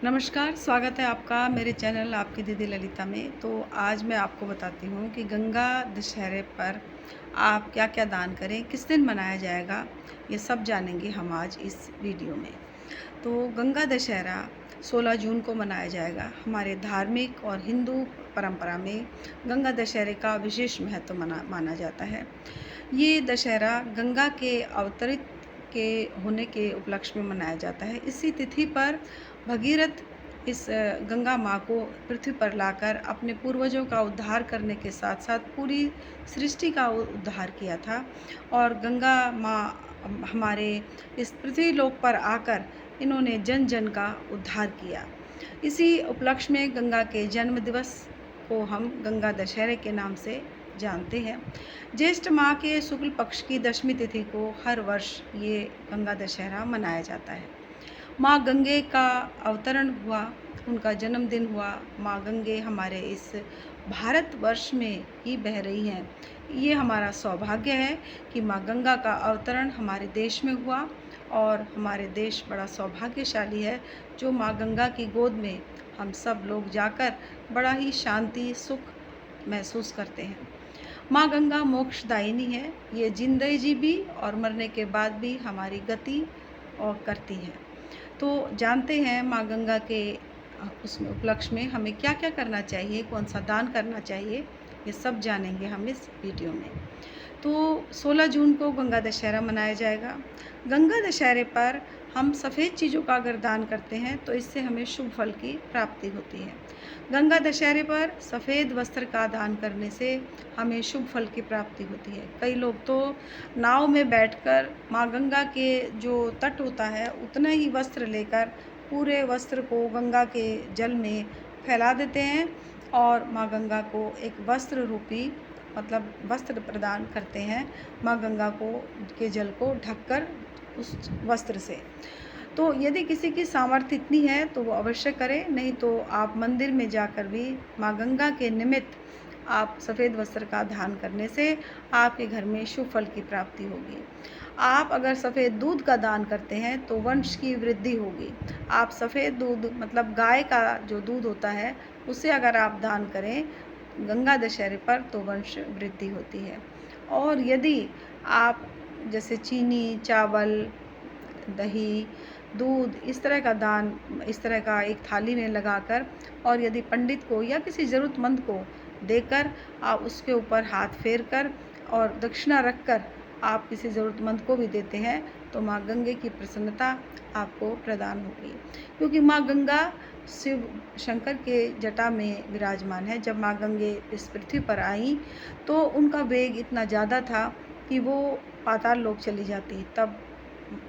नमस्कार, स्वागत है आपका मेरे चैनल आपकी दीदी ललिता में। तो आज मैं आपको बताती हूँ कि गंगा दशहरे पर आप क्या-क्या दान करें, किस दिन मनाया जाएगा, ये सब जानेंगे हम आज इस वीडियो में। तो गंगा दशहरा 16 जून को मनाया जाएगा। हमारे धार्मिक और हिंदू परंपरा में गंगा दशहरे का विशेष महत्व माना जाता है। ये दशहरा गंगा के अवतरित के होने के उपलक्ष्य में मनाया जाता है। इसी तिथि पर भगीरथ इस गंगा माँ को पृथ्वी पर लाकर अपने पूर्वजों का उद्धार करने के साथ-साथ पूरी सृष्टि का उद्धार किया था और गंगा माँ हमारे इस पृथ्वी लोक पर आकर इन्होंने जन-जन का उद्धार किया। इसी उपलक्ष्य में गंगा के जन्म दिवस को हम गंगा दशहरे के नाम से जानते हैं। ज्येष्ठ माह के शुक्ल पक्ष की दशमी तिथि को हर वर्ष ये गंगा दशहरा मनाया जाता है। माँ गंगे का अवतरण हुआ, उनका जन्मदिन हुआ। माँ गंगे हमारे इस भारतवर्ष में ही बह रही हैं। ये हमारा सौभाग्य है कि माँ गंगा का अवतरण हमारे देश में हुआ और हमारे देश बड़ा सौभाग्यशाली है जो माँ गंगा की गोद में हम सब लोग जाकर बड़ा ही शांति, सुख महसूस करते हैं। माँ गंगा मोक्षदायिनी है। ये जिंदगी भी और मरने के बाद भी हमारी गति और करती है। तो जानते हैं माँ गंगा के उसमें उपलक्ष्य में हमें क्या-क्या करना चाहिए, कौन-सा दान करना चाहिए, ये सब जानेंगे हम इस वीडियो में। तो 16 जून को गंगा दशहरा मनाया जाएगा। गंगा दशहरे पर हम सफ़ेद चीज़ों का अगर दान करते हैं तो इससे हमें शुभ फल की प्राप्ति होती है। गंगा दशहरे पर सफ़ेद वस्त्र का दान करने से हमें शुभ फल की प्राप्ति होती है। कई लोग तो नाव में बैठकर माँ गंगा के जो तट होता है उतना ही वस्त्र लेकर पूरे वस्त्र को गंगा के जल में फैला देते हैं और माँ गंगा को एक वस्त्र रूपी मतलब वस्त्र प्रदान करते हैं माँ गंगा को के जल को ढककर उस वस्त्र से। तो यदि किसी की सामर्थ्य इतनी है तो वो अवश्य करें, नहीं तो आप मंदिर में जाकर भी माँ गंगा के निमित्त आप सफ़ेद वस्त्र का दान करने से आपके घर में शुभ फल की प्राप्ति होगी। आप अगर सफ़ेद दूध का दान करते हैं तो वंश की वृद्धि होगी। आप सफ़ेद दूध मतलब गाय का जो दूध होता है उसे अगर आप दान करें गंगा दशहरे पर तो वंश वृद्धि होती है। और यदि आप जैसे चीनी, चावल, दही, दूध इस तरह का दान इस तरह का एक थाली में लगाकर और यदि पंडित को या किसी ज़रूरतमंद को देकर आप उसके ऊपर हाथ फेर कर और दक्षिणा रखकर आप किसी ज़रूरतमंद को भी देते हैं तो माँ गंगे की प्रसन्नता आपको प्रदान होगी। क्योंकि माँ गंगा शिव शंकर के जटा में विराजमान है। जब माँ गंगे इस पृथ्वी पर आई तो उनका वेग इतना ज़्यादा था कि वो पाताल लोक चली जाती। तब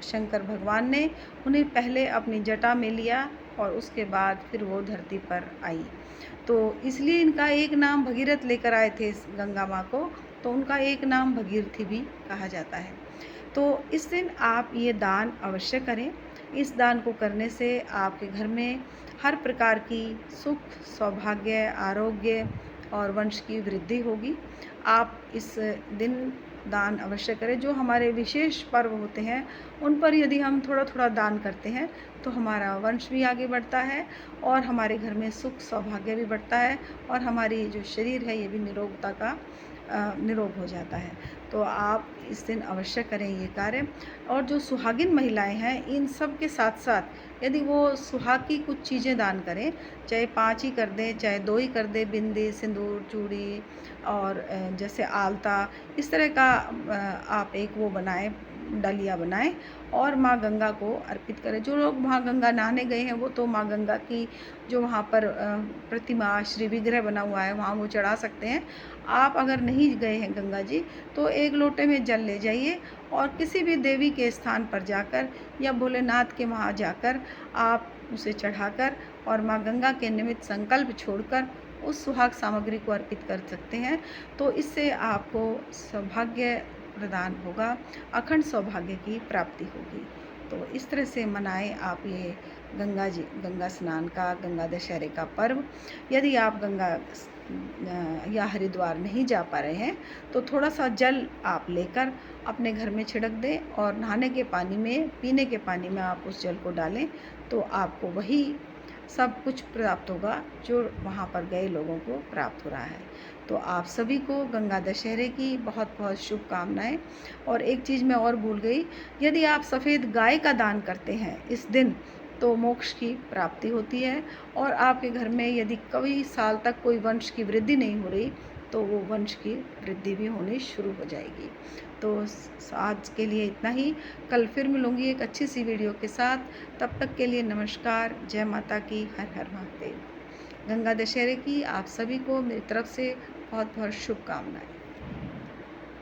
शंकर भगवान ने उन्हें पहले अपनी जटा में लिया और उसके बाद फिर वो धरती पर आई। तो इसलिए इनका एक नाम भगीरथ लेकर आए थे इस गंगा माँ को, तो उनका एक नाम भगीरथी भी कहा जाता है। तो इस दिन आप ये दान अवश्य करें। इस दान को करने से आपके घर में हर प्रकार की सुख, सौभाग्य, आरोग्य और वंश की वृद्धि होगी। आप इस दिन दान अवश्य करें। जो हमारे विशेष पर्व होते हैं उन पर यदि हम थोड़ा-थोड़ा दान करते हैं तो हमारा वंश भी आगे बढ़ता है और हमारे घर में सुख, सौभाग्य भी बढ़ता है और हमारी जो शरीर है ये भी निरोगता का निरोग हो जाता है। तो आप इस दिन अवश्य करें ये कार्य। और जो सुहागिन महिलाएं हैं इन सब के साथ-साथ यदि वो सुहाग की कुछ चीज़ें दान करें, चाहे 5 ही कर दें, चाहे 2 ही कर दें, बिंदी, सिंदूर, चूड़ी और जैसे आलता, इस तरह का आप एक वो बनाएँ, डालिया बनाएँ और माँ गंगा को अर्पित करें। जो लोग माँ गंगा नहाने गए हैं वो तो माँ गंगा की जो वहाँ पर प्रतिमा, श्री विग्रह बना हुआ है वहाँ वो चढ़ा सकते हैं। आप अगर नहीं गए हैं गंगा जी तो एक लोटे में जल ले जाइए और किसी भी देवी के स्थान पर जाकर या भोलेनाथ के वहाँ जाकर आप उसे चढ़ाकर और माँ गंगा के निमित्त संकल्प छोड़कर उस सुहाग सामग्री को अर्पित कर सकते हैं। तो इससे आपको सौभाग्य प्रदान होगा, अखंड सौभाग्य की प्राप्ति होगी। तो इस तरह से मनाएं आप ये गंगा स्नान का, गंगा दशहरे का पर्व। यदि आप गंगा या हरिद्वार नहीं जा पा रहे हैं तो थोड़ा सा जल आप लेकर अपने घर में छिड़क दें और नहाने के पानी में, पीने के पानी में आप उस जल को डालें तो आपको वही सब कुछ प्राप्त होगा जो वहाँ पर गए लोगों को प्राप्त हो रहा है। तो आप सभी को गंगा दशहरे की बहुत बहुत शुभकामनाएं। और एक चीज़ मैं और भूल गई, यदि आप सफ़ेद गाय का दान करते हैं इस दिन तो मोक्ष की प्राप्ति होती है। और आपके घर में यदि कई साल तक कोई वंश की वृद्धि नहीं हो रही तो वो वंश की वृद्धि भी होनी शुरू हो जाएगी। तो आज के लिए इतना ही। कल फिर मिलूँगी एक अच्छी सी वीडियो के साथ। तब तक के लिए नमस्कार, जय माता की, हर हर महादेव। गंगा दशहरे की आप सभी को मेरी तरफ से बहुत बहुत शुभकामनाएं।